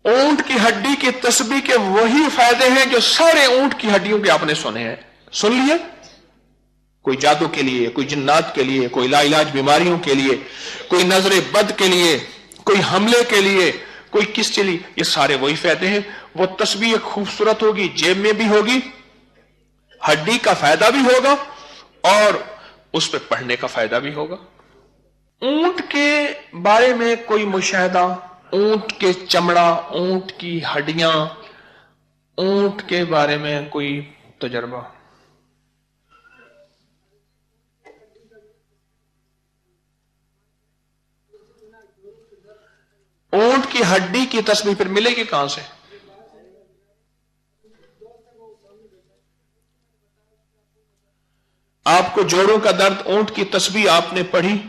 ऊंट की हड्डी की तस्बीह के वही फायदे हैं जो सारे ऊंट की हड्डियों के आपने सुने हैं, सुन लिए। कोई जादू के लिए, कोई जिन्नात के लिए, कोई लाइलाज बीमारियों के लिए, कोई नजर बद के लिए, कोई हमले के लिए, कोई किस के लिए, ये सारे वही फायदे हैं। वो तस्बीह खूबसूरत होगी, जेब में भी होगी, हड्डी का फायदा भी होगा और उस पर पढ़ने का फायदा भी होगा। ऊंट के बारे में कोई मुशाहिदा, ऊंट के चमड़ा, ऊंट की हड्डियां, ऊंट के बारे में कोई तजर्बा? ऊंट की हड्डी की तस्बीह फिर मिलेगी कहां से? आपको जोड़ों का दर्द, ऊंट की तस्बीह आपने पढ़ी,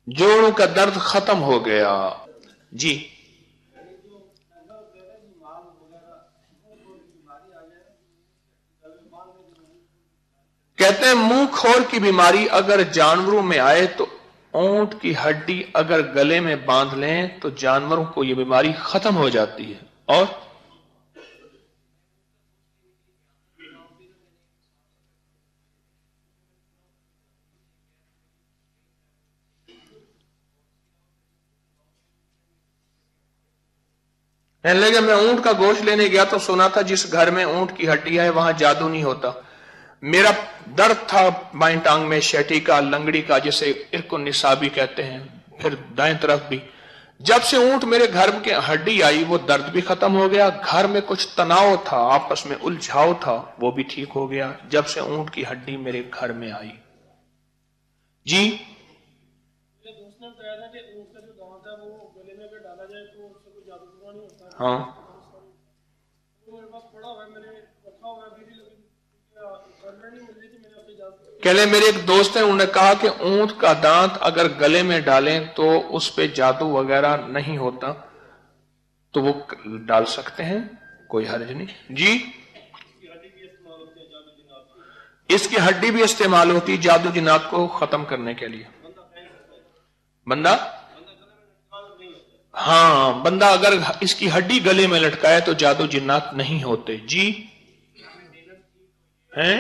जोड़ों का दर्द खत्म हो गया जी। कहते हैं मुंह खोर की बीमारी अगर जानवरों में आए तो ऊंट की हड्डी अगर गले में बांध लें तो जानवरों को यह बीमारी खत्म हो जाती है। और कहने लगे मैं ऊंट का गोश्त लेने गया तो सुना था जिस घर में ऊंट की हड्डी है वहां जादू नहीं होता। मेरा दर्द था बाएं टांग में, शेटी का, लंगड़ी का, जिसे इरकुन निसाबी कहते हैं, फिर दाएं तरफ भी। जब से ऊंट मेरे घर के हड्डी आई वो दर्द भी खत्म हो गया, घर में कुछ तनाव था, आपस में उलझाव था, वो भी ठीक हो गया जब से ऊंट की हड्डी मेरे घर में आई जी। मेरे दोस्त ने बताया था कि ऊंट का जो दांत है वो गले में अगर डाला जाए तो उससे कोई जादू टोना नहीं होता। हाँ, तो मेरे पास पड़ा हुआ है, मैंने रखा हुआ है, मेरी लेकिन नहीं मिल रही थी, मैंने अपनी जादू। कहले मेरे एक दोस्त है, उन्होंने कहा कि ऊंट का दांत अगर गले में डालें तो उस पे जादू वगैरह नहीं होता, तो वो डाल सकते हैं, कोई हर्ज नहीं जी। इसकी हड्डी भी इस्तेमाल होती है जादू जिन्नात को खत्म करने के लिए। बंदा, हाँ, बंदा अगर इसकी हड्डी गले में लटकाए तो जादू जिन्नात नहीं होते जी। हैं?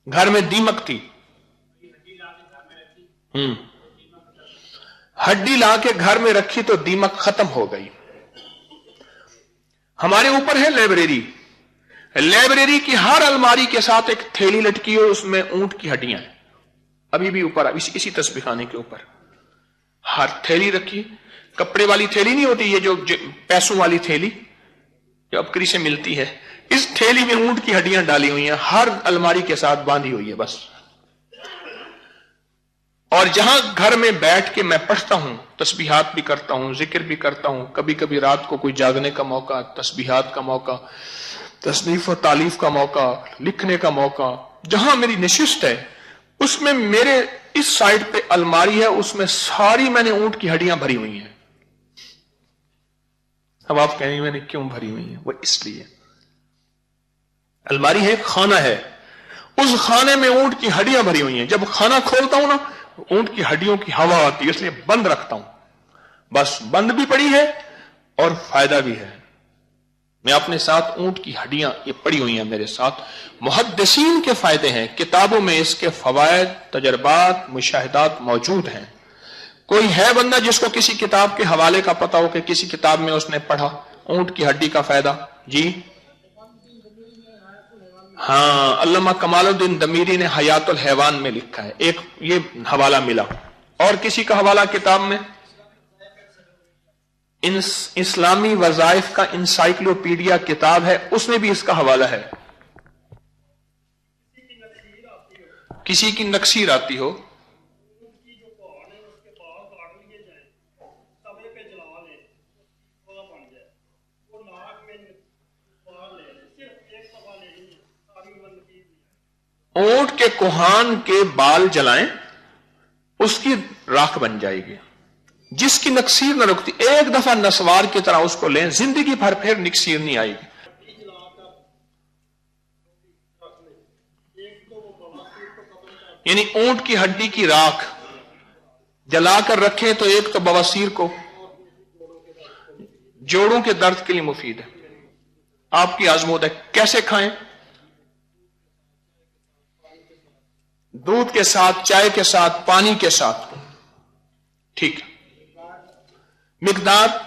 घर में दीमक थी, हड्डी ला के घर में रखी तो दीमक खत्म हो गई। हमारे ऊपर है लाइब्रेरी, लाइब्रेरी की हर अलमारी के साथ एक थैली लटकी है, उसमें ऊंट की हड्डियां हैं, अभी भी ऊपर इसी तस्बीह खाने के ऊपर हर थैली रखी। कपड़े वाली थैली नहीं होती, ये जो पैसों वाली थैली जो अबकरी से मिलती है, इस थैली में ऊंट की हड्डियां डाली हुई हैं, हर अलमारी के साथ बांधी हुई है बस। और जहां घर में बैठ के मैं पढ़ता हूं, तस्बीहात भी करता हूं, जिक्र भी करता हूं, कभी कभी रात को कोई जागने का मौका, तस्बीहात का मौका, तसनीफ और तालीफ का मौका, लिखने का मौका, जहां मेरी नशिस्त है उसमें मेरे इस साइड पे अलमारी है, उसमें सारी मैंने ऊंट की हड्डियां भरी हुई हैं। अब आप कहेंगे मैंने क्यों भरी हुई है? वो इसलिए अलमारी है, खाना है, उस खाने में ऊंट की हड्डियां भरी हुई हैं। जब खाना खोलता हूं ना, ऊंट की हड्डियों की हवा आती है, इसलिए बंद रखता हूं, बस बंद भी पड़ी है और फायदा भी है। मैं अपने साथ ऊंट की हड्डियां ये पड़ी हुई हैं मेरे साथ। मुहद्दिसीन के फायदे हैं, किताबों में इसके फवायद, तजर्बात, मुशाहिदात मौजूद हैं। कोई है बंदा जिसको किसी किताब के हवाले का पता हो कि किसी किताब में उसने पढ़ा ऊंट की हड्डी का फायदा जी? हाँ, अल्लामा कमालुद्दीन दमीरी ने हयातुल हैवान में लिखा है, एक ये हवाला मिला। और किसी का हवाला किताब में इस्लामी वज़ाइफ का इंसाइक्लोपीडिया किताब है, उसमें भी इसका हवाला है। किसी की नक्सीर आती हो, ऊंट के कोहान के बाल जलाएं, उसकी राख बन जाएगी। जिसकी नक्सीर न रुकती, एक दफा नसवार की तरह उसको लें, जिंदगी भर फिर नक्सीर नहीं आएगी। यानी ऊंट की हड्डी की राख जलाकर रखें तो एक तो बवासीर को, जोड़ों के दर्द के लिए मुफीद है। आपकी आजमूद है, कैसे खाएं? दूध के साथ, चाय के साथ, पानी के साथ। ठीक है। मिकदार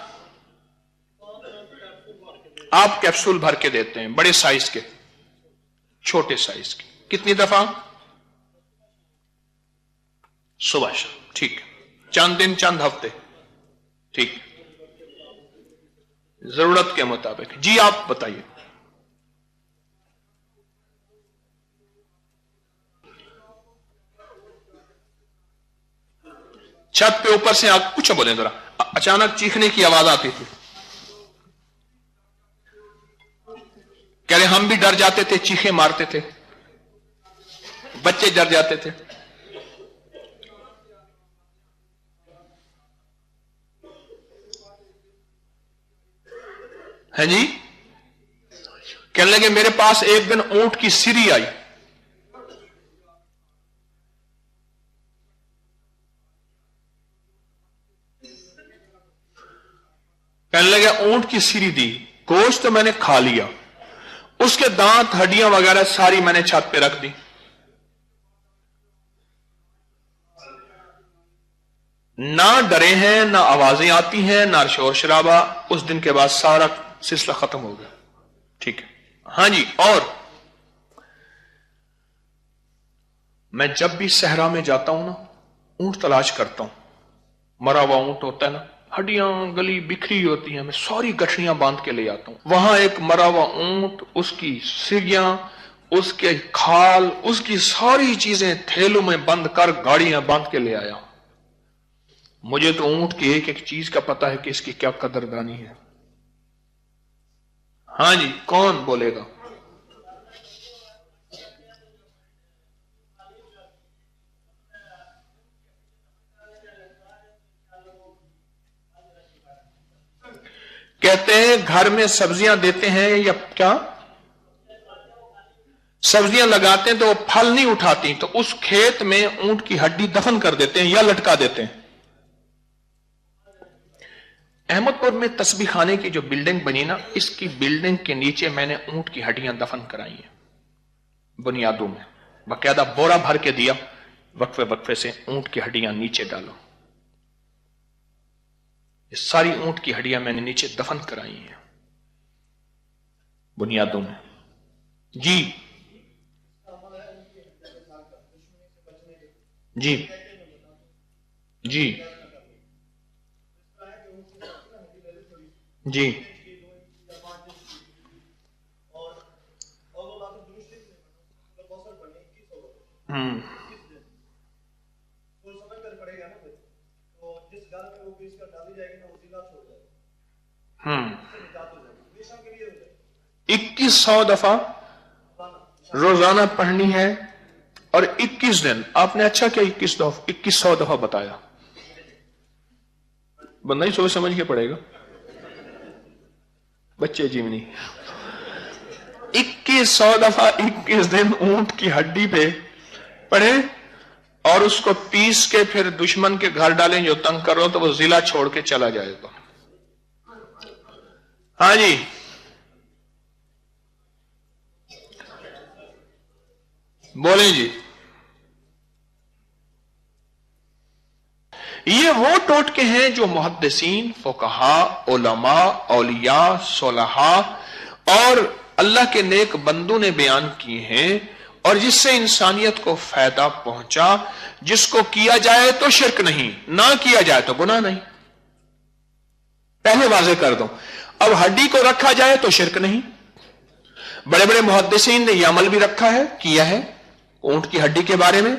आप कैप्सूल भर के देते हैं, बड़े साइज के, छोटे साइज के। कितनी दफा? सुबह शाम। ठीक है। चंद दिन, चंद हफ्ते। ठीक, जरूरत के मुताबिक। जी आप बताइए। छत पे ऊपर से आग, कुछ बोले जरा, अचानक चीखने की आवाज आती थी। कह रहे हम भी डर जाते थे, चीखे मारते थे, बच्चे डर जाते थे। है जी? कहने लगे मेरे पास एक दिन ऊंट की सिरी आई। कहने लगे ऊंट की सिरी दी, गोश्त तो मैंने खा लिया, उसके दांत, हड्डियां वगैरह सारी मैंने छत पे रख दी। ना डरे हैं, ना आवाजें आती हैं, ना शोर शराबा। उस दिन के बाद सारा सिलसिला खत्म हो गया। ठीक है। हां जी। और मैं जब भी सहरा में जाता हूं ना, ऊंट तलाश करता हूं। मरा हुआ ऊंट होता है ना, हड्डियां गली बिखरी होती हैं, मैं सारी गठरियां बांध के ले आता हूं। वहां एक मरा हुआ ऊंट, उसकी सिरियां, उसके खाल, उसकी सारी चीजें थैलों में बंद कर गाड़ियां बांध के ले आया। मुझे तो ऊंट की एक एक चीज का पता है कि इसकी क्या कदरदानी है। हां जी, कौन बोलेगा? कहते हैं घर में सब्जियां देते हैं या क्या, सब्जियां लगाते हैं तो वो फल नहीं उठाती, तो उस खेत में ऊंट की हड्डी दफन कर देते हैं या लटका देते हैं। अहमदपुर में तस्बीह खाने की जो बिल्डिंग बनी ना, इसकी बिल्डिंग के नीचे मैंने ऊंट की हड्डियां दफन कराई हैं, बुनियादों में बाकायदा बोरा भर के दिया, वक्फे वक्फे से ऊंट की हड्डियां नीचे डालो। ये सारी ऊंट की हड्डियां मैंने नीचे दफन कराई हैं बुनियादों में। जी जी जी जी। हम्म 2100 दफा रोजाना पढ़नी है और 21 दिन। आपने अच्छा क्या 2100 दफा बताया, बंदा ही सोच समझ के पड़ेगा, बच्चे जीवनी। 2100 दफा 21 दिन ऊंट की हड्डी पे पढ़े और उसको पीस के फिर दुश्मन के घर डालें जो तंग कर रहे हो, तो वो जिला छोड़ के चला जाएगा। हाँ जी, बोलें जी। ये वो टोटके हैं जो मुहद्दिसीन, फुकहा, उलमा, औलिया, सोलहा और अल्लाह के नेक बंदों ने बयान किए हैं और जिससे इंसानियत को फायदा पहुंचा। जिसको किया जाए तो शिर्क नहीं, ना किया जाए तो गुनाह नहीं। पहले वाज़ेह कर दूं, अब हड्डी को रखा जाए तो शिर्क नहीं। बड़े बड़े मुहद्दिसीन ने यह अमल भी रखा है, किया है ऊंट की हड्डी के बारे में।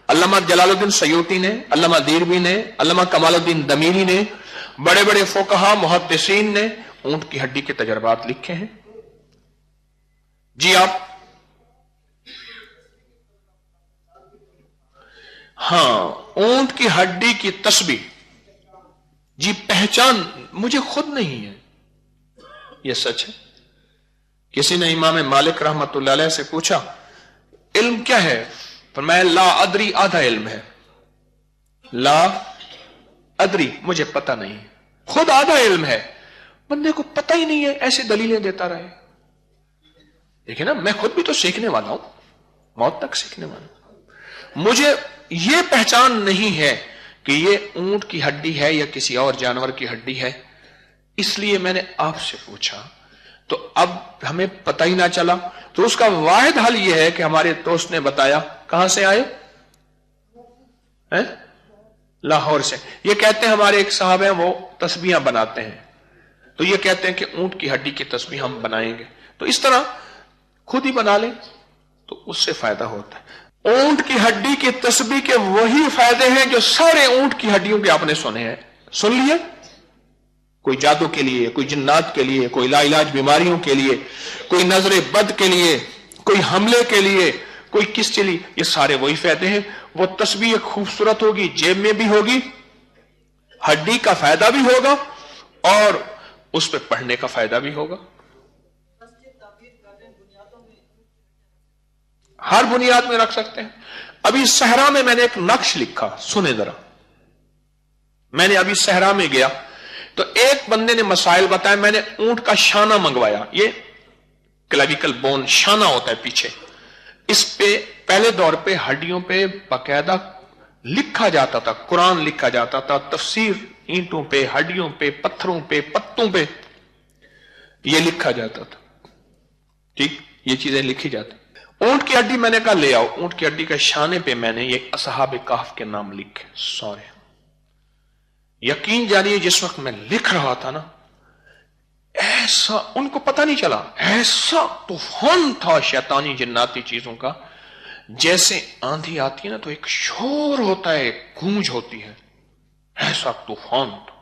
अल्लामा जलालुद्दीन सयूती ने, अल्लामा दीरबी ने, अल्लामा कमालुद्दीन दमीरी ने, बड़े बड़े फुकहा मुहद्दिसीन ने ऊंट की हड्डी के तजर्बात लिखे हैं। जी आप, हां, ऊंट की हड्डी की तस्बीह जी पहचान मुझे खुद नहीं है, यह सच है। किसी ने इमाम मालिक रहमतुल्लाह अलैह से पूछा इल्म क्या है, फरमाया ला अदरी, आधा इल्म है। ला अदरी, मुझे पता नहीं, खुद आधा इल्म है। بندے کو پتہ ہی نہیں ہے، ایسے دلیلیں دیتا رہے. دیکھیں نا، میں خود بھی تو سیکھنے والا ہوں، موت تک سیکھنے والا ہوں. مجھے یہ پہچان نہیں ہے کہ یہ اونٹ کی ہڈی ہے یا کسی اور جانور کی ہڈی ہے، اس لیے میں نے آپ سے پوچھا. تو اب ہمیں پتہ ہی نہ چلا، تو اس کا واحد حل یہ ہے کہ ہمارے دوست نے بتایا. کہاں سے آئے؟ لاہور سے. یہ کہتے ہیں ہمارے ایک صاحب ہیں، وہ تسبیحاں بناتے ہیں، تو یہ کہتے ہیں کہ اونٹ کی ہڈی کی تسبیح ہم بنائیں گے. تو اس طرح خود ہی بنا لیں تو اس سے فائدہ ہوتا ہے. اونٹ کی ہڈی کی تسبیح کے وہی فائدے ہیں جو سارے اونٹ کی ہڈیوں کے آپ نے سنے ہیں. سن لیے؟ کوئی جادو کے لیے، کوئی جنات کے لیے، کوئی لا علاج بیماریوں کے لیے، کوئی نظر بد کے لیے، کوئی حملے کے لیے، کوئی کس کے لیے، یہ سارے وہی فائدے ہیں. وہ تسبیح خوبصورت ہوگی، جیب میں بھی ہوگی، ہڈی کا فائدہ بھی ہوگا اور اس پہ پڑھنے کا فائدہ بھی ہوگا. ہر بنیاد میں رکھ سکتے ہیں. ابھی صحرا میں میں نے ایک نقش لکھا، سنیں ذرا. میں نے ابھی صحرا میں گیا تو ایک بندے نے مسائل بتایا. میں نے اونٹ کا شانہ منگوایا، یہ کلیویکل بون شانہ ہوتا ہے پیچھے. اس پہ پہلے دور پہ ہڈیوں پہ باقاعدہ لکھا جاتا تھا، قرآن لکھا جاتا تھا، تفسیر اینٹوں پہ، ہڈیوں پہ، پتھروں پہ، پتوں پہ یہ لکھا جاتا تھا. ٹھیک، یہ چیزیں لکھی جاتی. اونٹ کی ہڈی میں نے کہا لے آؤ. اونٹ کی ہڈی کے شانے پہ میں نے یہ اصحاب کہف کے نام لکھے. سورے یقین جانیے جس وقت میں لکھ رہا تھا نا، ایسا ان کو پتہ نہیں چلا، ایسا طوفان تھا شیطانی جناتی چیزوں کا. جیسے آندھی آتی ہے نا تو ایک شور ہوتا ہے، گونج ہوتی ہے، ایسا طوفان تھا.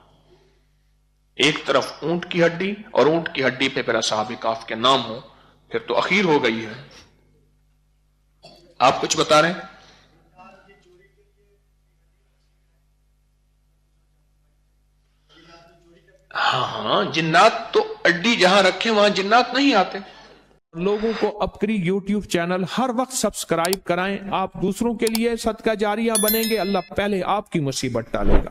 ایک طرف اونٹ کی ہڈی اور اونٹ کی ہڈی پہ پھر اصحاب کہف کے نام ہو، پھر تو اخیر ہو گئی ہے. آپ کچھ بتا رہے ہیں؟ ہاں، جنات تو اڈی جہاں رکھے وہاں جنات نہیں آتے. لوگوں کو اپکری یوٹیوب چینل ہر وقت سبسکرائب کرائیں. آپ دوسروں کے لیے صدقہ جاریہ بنیں گے، اللہ پہلے آپ کی مصیبت ٹالے گا.